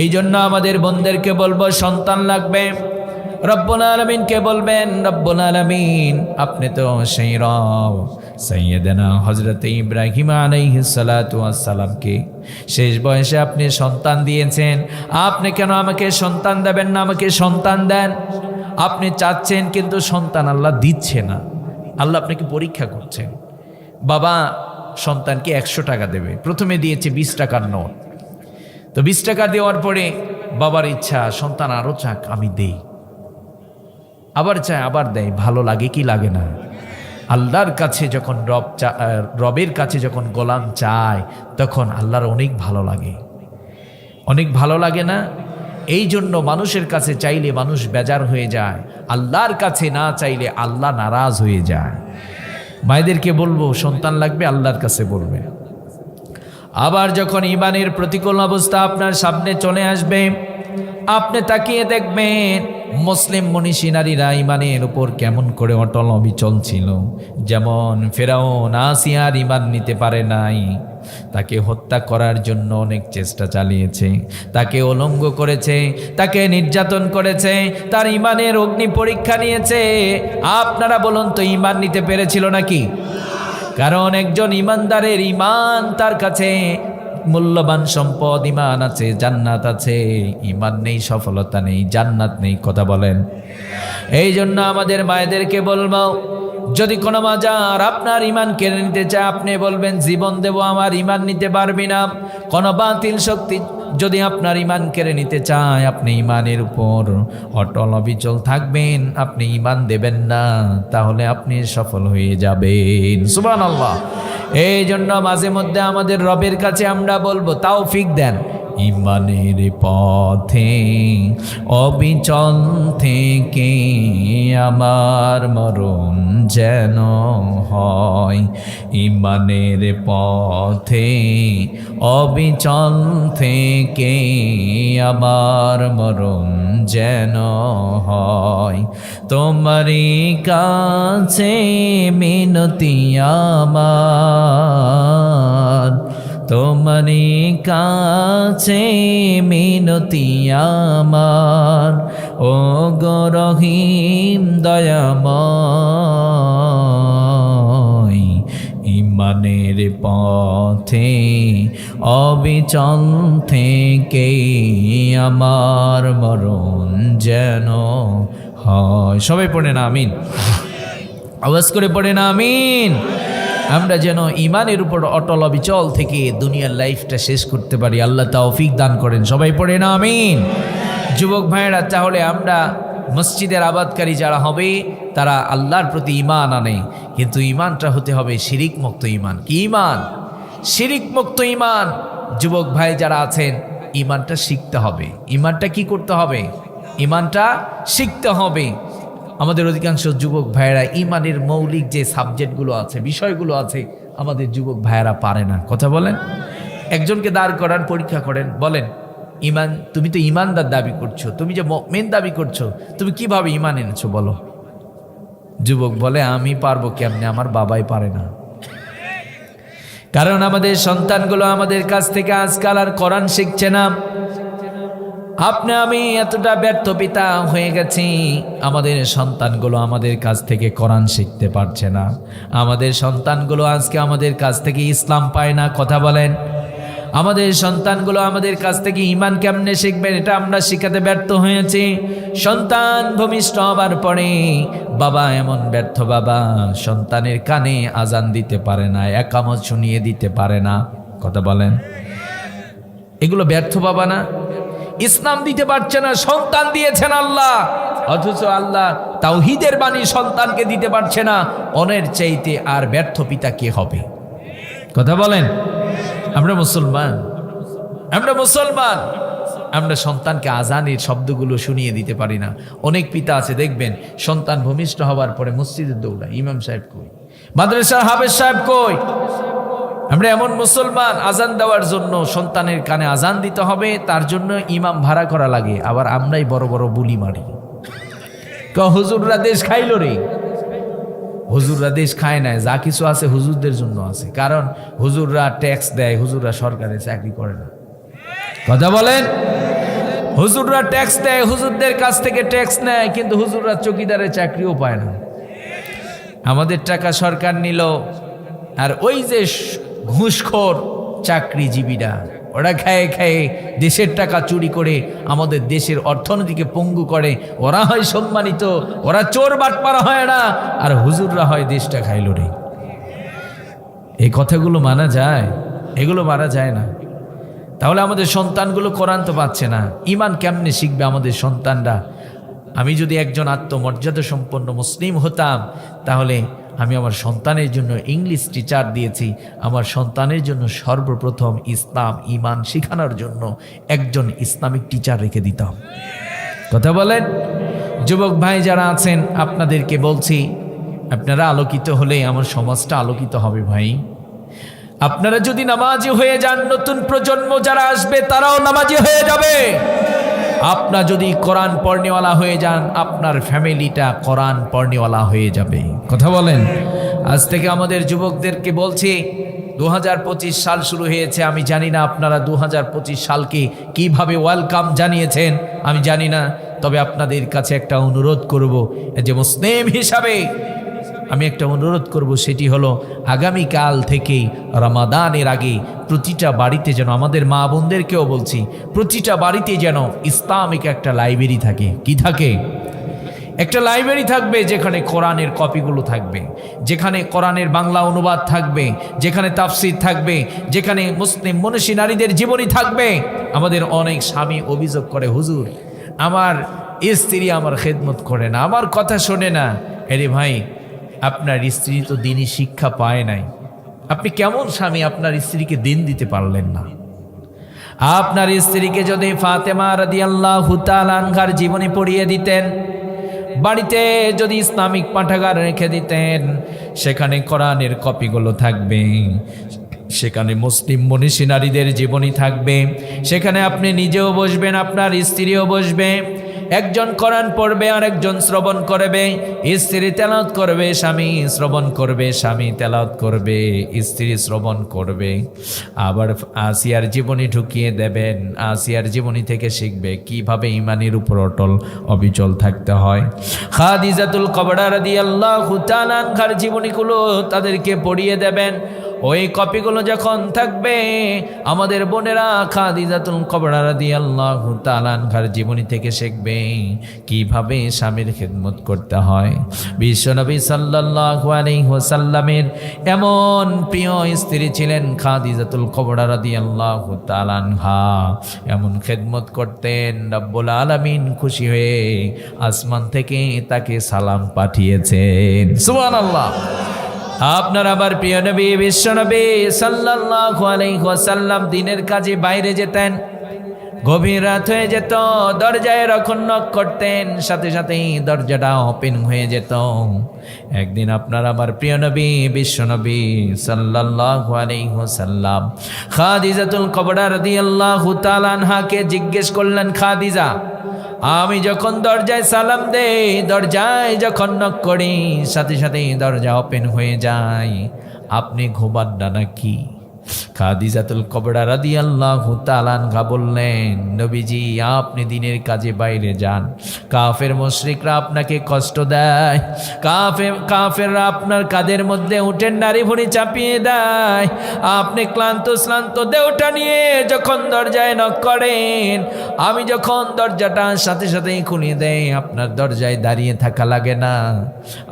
এই জন্য আমাদের বোনদেরকে বলবো সন্তান লাগবে, রব্বুল আলামিনকে বলবেন রব্বুল আলামিন আপনি তো সেই রব। সাইয়েদনা হযরত ইব্রাহিম আলাইহিস সালাতু ওয়াস সালামকে শেষ বয়সে আপনি সন্তান দিয়েছেন, আপনি কেন আমাকে সন্তান দেবেন না? আমাকে সন্তান দেন। আপনি চাচ্ছেন কিন্তু সন্তান আল্লাহ দিচ্ছে না। আল্লাহ আপনাকে পরীক্ষা করছেন। বাবা সন্তানকে 100 টাকা দেবে, প্রথমে দিয়েছে 20 টাকার নোট। তো 20 টাকা দেওয়ার পরে বাবার ইচ্ছা সন্তান আরো চাক, আমি দেই। আবার চায়, আবার দেয়। ভালো লাগে কি লাগে না? আল্লাহর কাছে যখন রবের কাছে যখন গোলাম চায় তখন আল্লাহর অনেক ভালো লাগে, অনেক ভালো লাগে না? এই জন্য মানুষের কাছে চাইলে মানুষ বেজার হয়ে যায়, আল্লাহর কাছে না চাইলে আল্লাহ নারাজ হয়ে যায়। মায়েদেরকে বলবো সন্তান লাগবে, আল্লাহর কাছে বলবে। আবার যখন ঈমানের প্রতিকূল অবস্থা আপনার সামনে চলে আসবে, আপনি তাকিয়ে দেখবেন মুসলিম মনীষী নারীরা ঈমানের উপর কেমন করে অটল অবিচল ছিল। যেমন ফেরাউন আসিয়ার ঈমান নিতে পারে নাই, তাকে হত্যা করার জন্য অনেক চেষ্টা চালিয়েছে, তাকে উলঙ্গ করেছে, তাকে নির্যাতন করেছে, তার ঈমানের অগ্নি পরীক্ষা নিয়েছে। আপনারা বলুন তো ঈমান নিতে পেরেছিল নাকি? কারণ একজন ঈমানদারের ঈমান তার কাছে মূল্যবান সম্পদ। ঈমান আছে, জান্নাত আছে। ঈমান নেই, সফলতা নেই, জান্নাত নেই। কথা বলেন। এই জন্য আমাদের মায়েদেরকে বলবো, যদি কোনো মাজার আপনার ঈমান কেড়ে নিতে চায়, আপনি বলবেন জীবন দেব, আমার ঈমান নিতে পারবি না। কোনো বাতিল শক্তি যদি আপনার ঈমান কেড়ে নিতে চায়, আপনি ঈমানের উপর অটল অবিচল থাকবেন, আপনি ঈমান দেবেন না, তাহলে আপনি সফল হয়ে যাবেন। সুবহানাল্লাহ। এই জন্য মাঝে মধ্যে আমাদের রবের কাছে আমরা বলবো তৌফিক দেন। ঈমানের পথে অবিচল থেকে আমার মরণ যেন হয়। ঈমানের পথে অবিচল থেকে আমার মরণ যেন হয়। তোমারই কাছে মিনতি আমার, তোমারই কাছে মিনতি আমার, ও গো রহিম দয়াময়। ঈমানের পথে অবিচল থেকে আমার মরণ যেন হয়। সবাই পড়ে না আমিন, আওয়াজ করে পড়ে না আমিন। আমরা যেন ঈমানের উপর অটল অবিচল থেকে দুনিয়ার লাইফটা শেষ করতে পারি। আল্লাহ তৌফিক দান করেন। সবাই পড়ে না আমিন। যুবক ভাইয়েরা, তাহলে আমরা মসজিদের আবাদকারী যারা হবে তারা আল্লাহর প্রতি ঈমান আনে, কিন্তু ঈমানটা হতে হবে শিরিক মুক্ত ঈমান। কি ঈমান? শিরিক মুক্ত ঈমান। যুবক ভাই যারা আছেন, ঈমানটা শিখতে হবে। ঈমানটা কি করতে হবে? ঈমানটা শিখতে হবে। আমাদের অধিকাংশ যুবক ভাইয়েরা ঈমানের মৌলিক যে সাবজেক্টগুলো আছে, বিষয়গুলো আছে, আমাদের যুবক ভাইয়েরা পারে না। কথা বলেন। একজনকে দাঁড় করান, পরীক্ষা করেন, বলেন ঈমান, তুমি তো ঈমানদার দাবি করছো, তুমি যে মুমিন দাবি করছো, তুমি কিভাবে ঈমান এনেছো বলো। যুবক বলে আমি পারবো কেমনে, আমার বাবাই পারে না। কারণ আমাদের সন্তানগুলো আমাদের কাছ থেকে আজকাল আর কোরআন শিখছে না। আপনি আমি এতটা ব্যর্থ পিতা হয়ে গেছি, আমাদের সন্তানগুলো আমাদের কাছ থেকে কোরআন শিখতে পারছে না। আমাদের সন্তানগুলো আজকে আমাদের কাছ থেকে ইসলাম পায় না। কথা বলেন। আমাদের সন্তানগুলো আমাদের কাছ থেকে ঈমান কেমনে শিখবেন, এটা আমরা শিখাতে ব্যর্থ হয়েছি। সন্তান ভূমিষ্ঠ হবার পরে বাবা এমন ব্যর্থ বাবা, সন্তানের কানে আজান দিতে পারে না, একামত শুনিয়ে দিতে পারে না। কথা বলেন। এগুলো ব্যর্থ বাবা না? ইসলাম দিতে পারছে না, সন্তান দিয়েছেন আল্লাহ, অথচ আল্লাহ তাওহীদের বাণী সন্তানকে দিতে পারছে না। অনের চাইতে আর ব্যর্থ পিতা কে হবে? কথা বলেন। আমরা মুসলমান, আমরা সন্তানকে আজানের শব্দগুলো শুনিয়ে দিতে পারি না। অনেক পিতা আছে দেখবেন, সন্তান ভূমিষ্ঠ হওয়ার পরে মসজিদে দৌড়ায়, ইমাম সাহেব কই, মাদ্রাসার হাফেজ সাহেব কই। আমরা এমন মুসলমান, আজান দেওয়ার জন্য সন্তানের কানে আজান দিতে হবে, তার জন্য ইমাম ভাড়া করা লাগে। আবার আমরাই বড় বড় বুলি মারি, হুজুররা দেশ খাইল রে। হুজুররা দেশ খায় না, যা কিছু আছে হুজুরদের জন্য আছে। কারণ হুজুররা ট্যাক্স দেয়, হুজুররা সরকারে চাকরি করে না। কথা বলেন। হুজুররা ট্যাক্স দেয়, হুজুরদের কাছ থেকে ট্যাক্স নেয়, কিন্তু হুজুররা চকিদারের চাকরিও পায় না। আমাদের টাকা সরকার নিল, আর ওই যে ঘুষখোর চাকরিজীবীরা, ওরা খায়ে খায়ে দেশের টাকা চুরি করে আমাদের দেশের অর্থনীতিকে পঙ্গু করে। ওরা হয় সম্মানিত, ওরা চোর বাটপারা হয় না, আর হুজুররা হয় দেশটা খাইল রে। এই কথাগুলো মানা যায়? এগুলো মানা যায় না। তাহলে আমাদের সন্তানগুলো কোরআন তো পাচ্ছে না, ঈমান কেমনে শিখবে আমাদের সন্তানরা? আমি যদি একজন আত্মমর্যাদা সম্পন্ন মুসলিম হতাম, তাহলে আমি আমার সন্তানের জন্য ইংলিশ টিচার দিয়েছি, আমার সন্তানের জন্য সর্বপ্রথম ইসলাম ঈমান শেখানোর জন্য একজন ইসলামিক টিচার রেখে দিতাম। কথা বলেন? যুবক ভাই যারা আছেন, আপনাদেরকে বলছি, আপনারা আলোকিত হলে আমার সমাজটা আলোকিত হবে ভাই। আপনারা যদি নামাজি হয়ে যান, নতুন প্রজন্ম যারা আসবে তারাও নামাজি হয়ে যাবে। আপনারা যদি কোরআন পড়নেওয়ালা হয়ে যান, আপনার ফ্যামিলিটা কোরআন পড়নেওয়ালা হয়ে যাবে। কথা বলেন? আজ থেকে আমাদের যুবকদেরকে বলছি, 2025 সাল শুরু হয়েছে। আমি জানি না আপনারা 2025 সালকে কিভাবে ওয়েলকাম জানিয়েছেন, আমি জানি না। তবে আপনাদের কাছে একটা অনুরোধ করব, যে মুসলিম হিসাবে আমি একটা অনুরোধ করব, সেটি হলো আগামীকাল থেকেই রমাদানের আগে প্রতিটা বাড়িতে যেন, আমাদের মা বোনদেরকেও বলছি, প্রতিটা বাড়িতে যেন ইসলামিক একটা লাইব্রেরি থাকে। কি থাকে? একটা লাইব্রেরি থাকবে, যেখানে কোরআনের কপিগুলো থাকবে, যেখানে কোরআনের বাংলা অনুবাদ থাকবে, যেখানে তাফসির থাকবে, যেখানে মুসলিম মনীষী নারীদের জীবনী থাকবে। আমাদের অনেক স্বামী অভিযোগ করে, হুজুর আমার স্ত্রী আমার খেদমত করে না, আমার কথা শোনে না। আরে ভাই, আপনার স্ত্রী তো দিনই শিক্ষা পায় নাই, আপনি কেমন স্বামী আপনার স্ত্রীকে দিন দিতে পারলেন না? আপনার স্ত্রীকে যদি ফাতেমা রাদিয়াল্লাহু তাআলা আনহার জীবনী পড়িয়ে দিতেন, বাড়িতে যদি ইসলামিক পাঠাগার রেখে দিতেন, সেখানে কোরআনের কপিগুলো থাকবে, সেখানে মুসলিম মনীষী নারীদের জীবনী থাকবে, সেখানে আপনি নিজেও বসবেন, আপনার স্ত্রীও বসবে, একজন কোরআন পড়বে আর একজন শ্রবণ করবে, স্ত্রী তেলাওয়াত করবে, স্বামী শ্রবণ করবে, স্বামী তেলাওয়াত করবে, স্ত্রী শ্রবণ করবে। আবার আসিয়ার জীবনী ঢুকিয়ে দেবেন, আসিয়ার জীবনী থেকে শিখবে কিভাবে ঈমানের উপর অটল অবিচল থাকতে হয়। খাদিজাতুল কুবরা রাদিয়াল্লাহু তাআলা আনহার জীবনীগুলো তাদেরকে পড়িয়ে দেবেন। ওই কপিগুলো যখন থাকবে, আমাদের বোনেরা খাদিজাতুল কুবরা রাদিয়াল্লাহু তাআলা আনহার জীবনী থেকে শিখবে কিভাবে স্বামীর খেদমত করতে হয়। বিশ্বনবী সাল্লাল্লাহু আলাইহি ওয়াসাল্লামের এমন প্রিয় স্ত্রী ছিলেন খাদিজাতুল কুবরা রাদিয়াল্লাহু তাআলা আনহা, এমন খেদমত করতেন, রব্বুল আলামিন খুশি হয়ে আসমান থেকে তাকে সালাম পাঠিয়েছেন। সুবহানাল্লাহ। আপনার আবার প্রিয় নবী বিশ্বনবী সাল্লাল্লাহু আলাইহি ওয়াসাল্লাম দিনের কাজে বাইরে যেতেন, গভীর রাত হয়ে যেত, দরজায় যখন নক করতেন, সাথে সাথেই দরজাটা ওপেন হয়ে যেত। একদিন আপনার আমার প্রিয় নবী বিশ্বনবী সাল্লাল্লাহু আলাইহি ওয়াসাল্লাম খাদিজাতুল কুবরা রাদিয়াল্লাহু তাআলা আনহাকে জিজ্ঞেস করলেন, খাদিজা, আমি যখন দরজায় সালাম দেই, দরজায় যখন নক করি, সাথে সাথেই দরজা ওপেন হয়ে যায়, আপনি ঘুমান না নাকি? খাদিজাতুল কুবরা রাদিয়াল্লাহু তাআলা আনহা বললেন, নবীজি আপনি দিনের কাজে বাইরে যান, কাফের মুশরিকরা আপনাকে কষ্ট দেয়, কাফেররা আপনার কাঁধের মধ্যে উঠেন নারী ভুঁড়ি চাপিয়ে দেয়, আপনি ক্লান্ত শ্রান্ত দেহটা নিয়ে যখন দরজায় নক করেন, আমি যখন দরজাটা সাথে সাথেই খুলে দেই, আপনার দরজায় দাঁড়িয়ে থাকা লাগে না,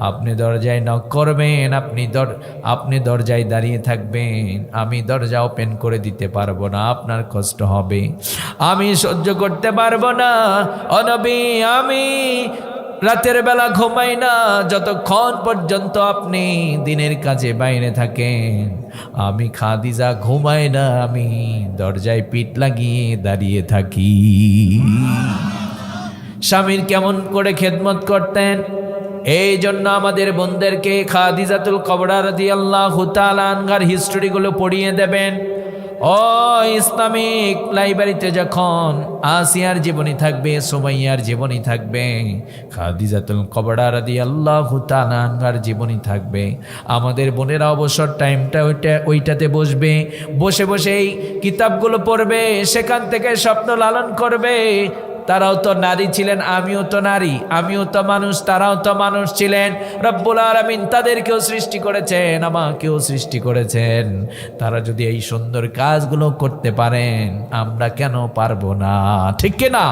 আপনি দরজায় নক করবেন, আপনি দরজায় দাঁড়িয়ে থাকবেন, আমি দরজা ওপেন করে দিতে পারবো না, আপনার কষ্ট হবে, আমি সহ্য করতে পারবো না। ও নবী, আমি রাতের বেলা ঘুমাই না যতক্ষণ পর্যন্ত আপনি দিনের কাজে বাইরে থাকেন, আমি খাদিজা ঘুমাই না, আমি দরজায় পিঠ লাগিয়ে দাঁড়িয়ে থাকি। স্বামীর কেমন করে খেদমত করতেন, এই জন্য আমাদের বোনদেরকে খাদিজাতুল কুবরা রাদিয়াল্লাহু তাআলা আনহার হিস্ট্রিগুলো পড়িয়ে দেবেন। ও ইসলামিক লাইব্রেরিতে যখন আসিয়ার জীবনী থাকবে, সুমাইয়ার জীবনী থাকবে, খাদিজাতুল কুবরা রাদিয়াল্লাহু তাআলা আনহার জীবনী থাকবে, আমাদের বোনেরা অবসর টাইমটা ওইটাতে বসবে, বসে বসে এই কিতাবগুলো পড়বে, সেখান থেকে স্বপ্ন লালন করবে। তারাও তো নারী ছিলেন, আমিও তো নারী, আমিও তো মানুষ, তারাও তো মানুষ ছিলেন। রব্বুল আলামিন তাদেরকেও সৃষ্টি করেছেন, আমাকেও সৃষ্টি করেছেন। তারা যদি এই সুন্দর কাজগুলো করতে পারেন, আমরা কেন পারবো না? ঠিক কিনা?